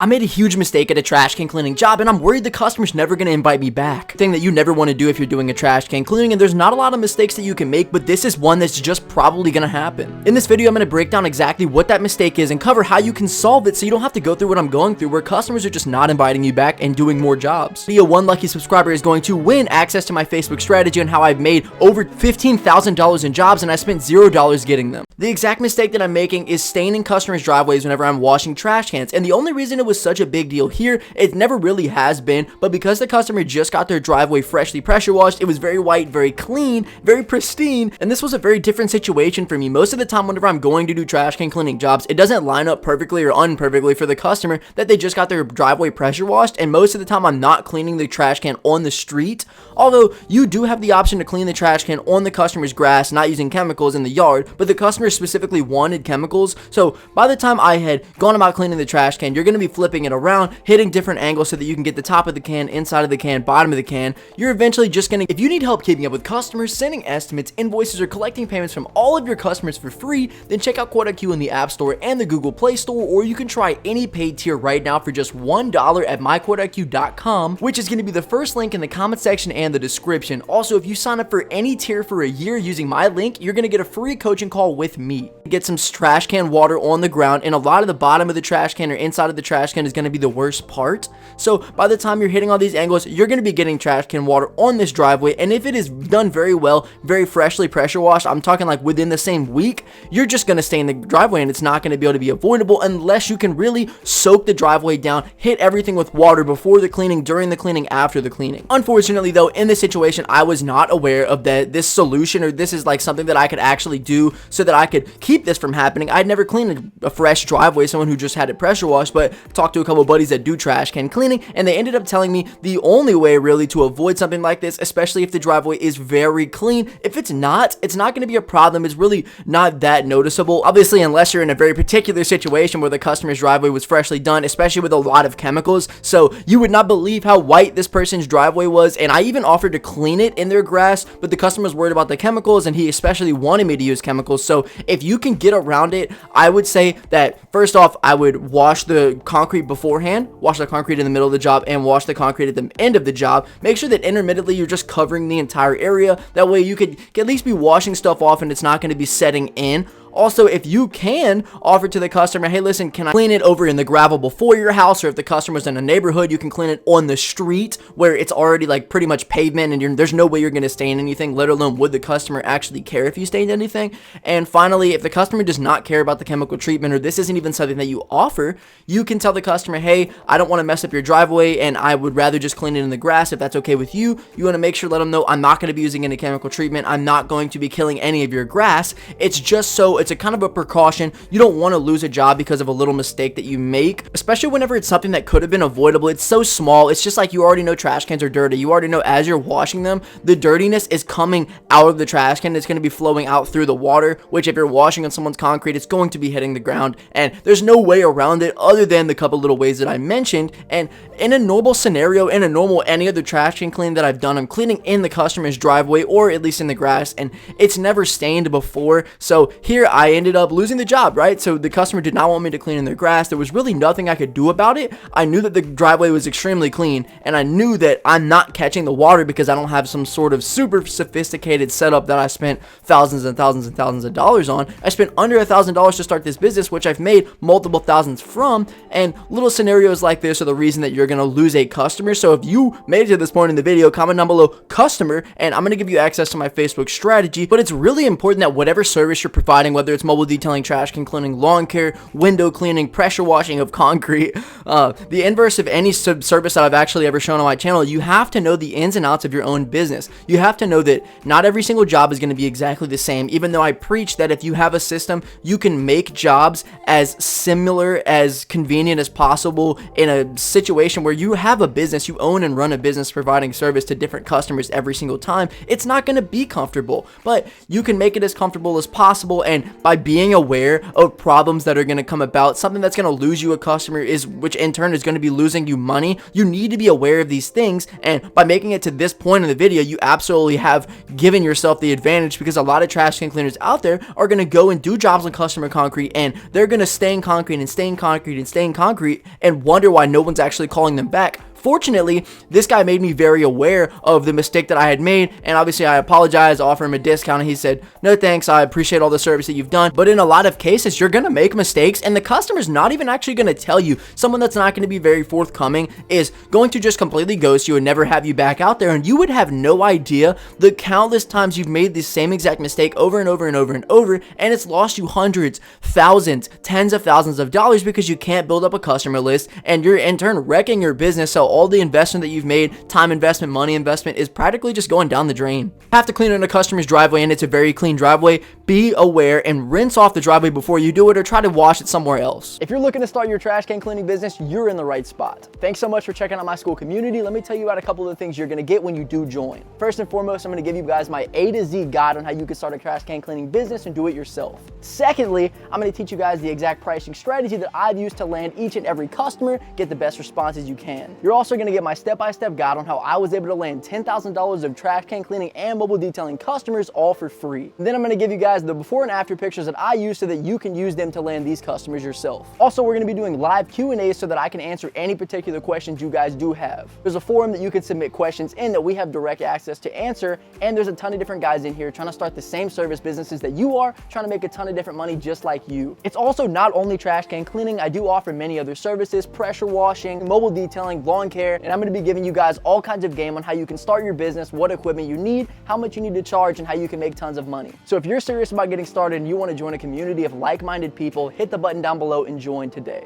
I made a huge mistake at a trash can cleaning job, and I'm worried the customer's never going to invite me back. Thing that you never want to do if you're doing a trash can cleaning, and there's not a lot of mistakes that you can make, but this is one that's just probably going to happen. In this video, I'm going to break down exactly what that mistake is and cover how you can solve it so you don't have to go through what I'm going through, where customers are just not inviting you back and doing more jobs. One lucky subscriber is going to win access to my Facebook strategy on how I've made over $15,000 in jobs, and I spent $0 getting them. The exact mistake that I'm making is staying in customers' driveways whenever I'm washing trash cans, and the only reason it was such a big deal here, it never really has been, but because the customer just got their driveway freshly pressure washed, it was very white, very clean, very pristine, and this was a very different situation for me. Most of the time whenever I'm going to do trash can cleaning jobs, it doesn't line up perfectly or unperfectly for the customer that they just got their driveway pressure washed, and most of the time I'm not cleaning the trash can on the street, although you do have the option to clean the trash can on the customer's grass, not using chemicals in the yard, but the customer specifically wanted chemicals, so by the time I had gone about cleaning the trash can, you're going to be flipping it around, hitting different angles so that you can get the top of the can, inside of the can, bottom of the can. You're eventually just going to, if you need help keeping up with customers, sending estimates, invoices, or collecting payments from all of your customers for free, then check out QuotaIQ in the App Store and the Google Play Store, or you can try any paid tier right now for just $1 at myquotaiq.com, which is going to be the first link in the comment section and the description. Also, if you sign up for any tier for a year using my link, you're going to get a free coaching call with me. Get some trash can water on the ground, and a lot of the bottom of the trash can or inside of the trash can is going to be the worst part. So by the time you're hitting all these angles, you're going to be getting trash can water on this driveway, and if it is done very well, very freshly pressure washed, I'm talking like within the same week, you're just going to stay in the driveway, and it's not going to be able to be avoidable unless you can really soak the driveway down, hit everything with water before the cleaning, during the cleaning, after the cleaning. Unfortunately though, in this situation, I was not aware of this solution, or this is like something that I could actually do so that I could keep this from happening. I'd never cleaned a fresh driveway, someone who just had it pressure washed, but talked to a couple buddies that do trash can cleaning, and they ended up telling me the only way really to avoid something like this, especially if the driveway is very clean, if it's not going to be a problem. It's really not that noticeable, obviously, unless you're in a very particular situation where the customer's driveway was freshly done, especially with a lot of chemicals. So you would not believe how white this person's driveway was, and I even offered to clean it in their grass, but the customer was worried about the chemicals, and he especially wanted me to use chemicals. So if you can get around it, I would say that first off, I would wash the concrete beforehand, wash the concrete in the middle of the job, and wash the concrete at the end of the job. Make sure that intermittently you're just covering the entire area. That way you could at least be washing stuff off and it's not going to be setting in. Also, if you can offer to the customer, hey, listen, can I clean it over in the gravel before your house? Or if the customer's in a neighborhood, you can clean it on the street where it's already like pretty much pavement and there's no way you're going to stain anything, let alone would the customer actually care if you stained anything. And finally, if the customer does not care about the chemical treatment, or this isn't even something that you offer, you can tell the customer, hey, I don't want to mess up your driveway and I would rather just clean it in the grass if that's okay with you. You want to make sure, let them know, I'm not going to be using any chemical treatment. I'm not going to be killing any of your grass. It's just so it's a kind of a precaution. You don't want to lose a job because of a little mistake that you make, especially whenever it's something that could have been avoidable. It's so small. It's just like you already know trash cans are dirty. You already know as you're washing them, the dirtiness is coming out of the trash can. It's going to be flowing out through the water, which if you're washing on someone's concrete, it's going to be hitting the ground, and there's no way around it other than the couple little ways that I mentioned. And in a normal scenario, in a normal any other trash can clean that I've done, I'm cleaning in the customer's driveway or at least in the grass, and it's never stained before. So here I ended up losing the job, right? So the customer did not want me to clean in their grass. There was really nothing I could do about it. I knew that the driveway was extremely clean, and I knew that I'm not catching the water because I don't have some sort of super sophisticated setup that I spent thousands and thousands and thousands of dollars on. I spent under $1,000 to start this business, which I've made multiple thousands from, and little scenarios like this are the reason that you're going to lose a customer. So if you made it to this point in the video, comment down below customer, and I'm going to give you access to my Facebook strategy. But it's really important that whatever service you're providing, whether it's mobile detailing, trash can cleaning, lawn care, window cleaning, pressure washing of concrete, the inverse of any service that I've actually ever shown on my channel, you have to know the ins and outs of your own business. You have to know that not every single job is going to be exactly the same, even though I preach that if you have a system, you can make jobs as similar, as convenient as possible in a situation where you have a business, you own and run a business providing service to different customers every single time. It's not going to be comfortable, but you can make it as comfortable as possible, and by being aware of problems that are going to come about, something that's going to lose you a customer which in turn is going to be losing you money. You need to be aware of these things, and by making it to this point in the video, you absolutely have given yourself the advantage, because a lot of trash can cleaners out there are going to go and do jobs on customer concrete, and they're going to stay in concrete and stay in concrete and stay in concrete and wonder why no one's actually calling them back. Fortunately, this guy made me very aware of the mistake that I had made, and obviously I apologized, offered him a discount, and he said, no thanks, I appreciate all the service that you've done. But in a lot of cases, you're going to make mistakes, and the customer's not even actually going to tell you. Someone that's not going to be very forthcoming is going to just completely ghost you and never have you back out there, and you would have no idea the countless times you've made the same exact mistake over and over and over and over, and it's lost you hundreds, thousands, tens of thousands of dollars because you can't build up a customer list, and you're in turn wrecking your business. So all the investment that you've made, time investment, money investment, is practically just going down the drain. Have to clean in a customer's driveway and it's a very clean driveway, be aware and rinse off the driveway before you do it, or try to wash it somewhere else. If you're looking to start your trash can cleaning business, you're in the right spot. Thanks so much for checking out my school community. Let me tell you about a couple of the things you're going to get when you do join. First and foremost, I'm going to give you guys my A to Z guide on how you can start a trash can cleaning business and do it yourself. Secondly, I'm going to teach you guys the exact pricing strategy that I've used to land each and every customer, get the best responses you can. You're also going to get my step-by-step guide on how I was able to land $10,000 of trash can cleaning and mobile detailing customers all for free. And then I'm going to give you guys the before and after pictures that I use so that you can use them to land these customers yourself. Also, we're going to be doing live Q&As so that I can answer any particular questions you guys do have. There's a forum that you can submit questions in that we have direct access to answer, and there's a ton of different guys in here trying to start the same service businesses that you are, trying to make a ton of different money just like you. It's also not only trash can cleaning. I do offer many other services: pressure washing, mobile detailing, lawn care, and I'm going to be giving you guys all kinds of game on how you can start your business, what equipment you need, how much you need to charge, and how you can make tons of money. So if you're serious about getting started and you want to join a community of like-minded people, hit the button down below and join today.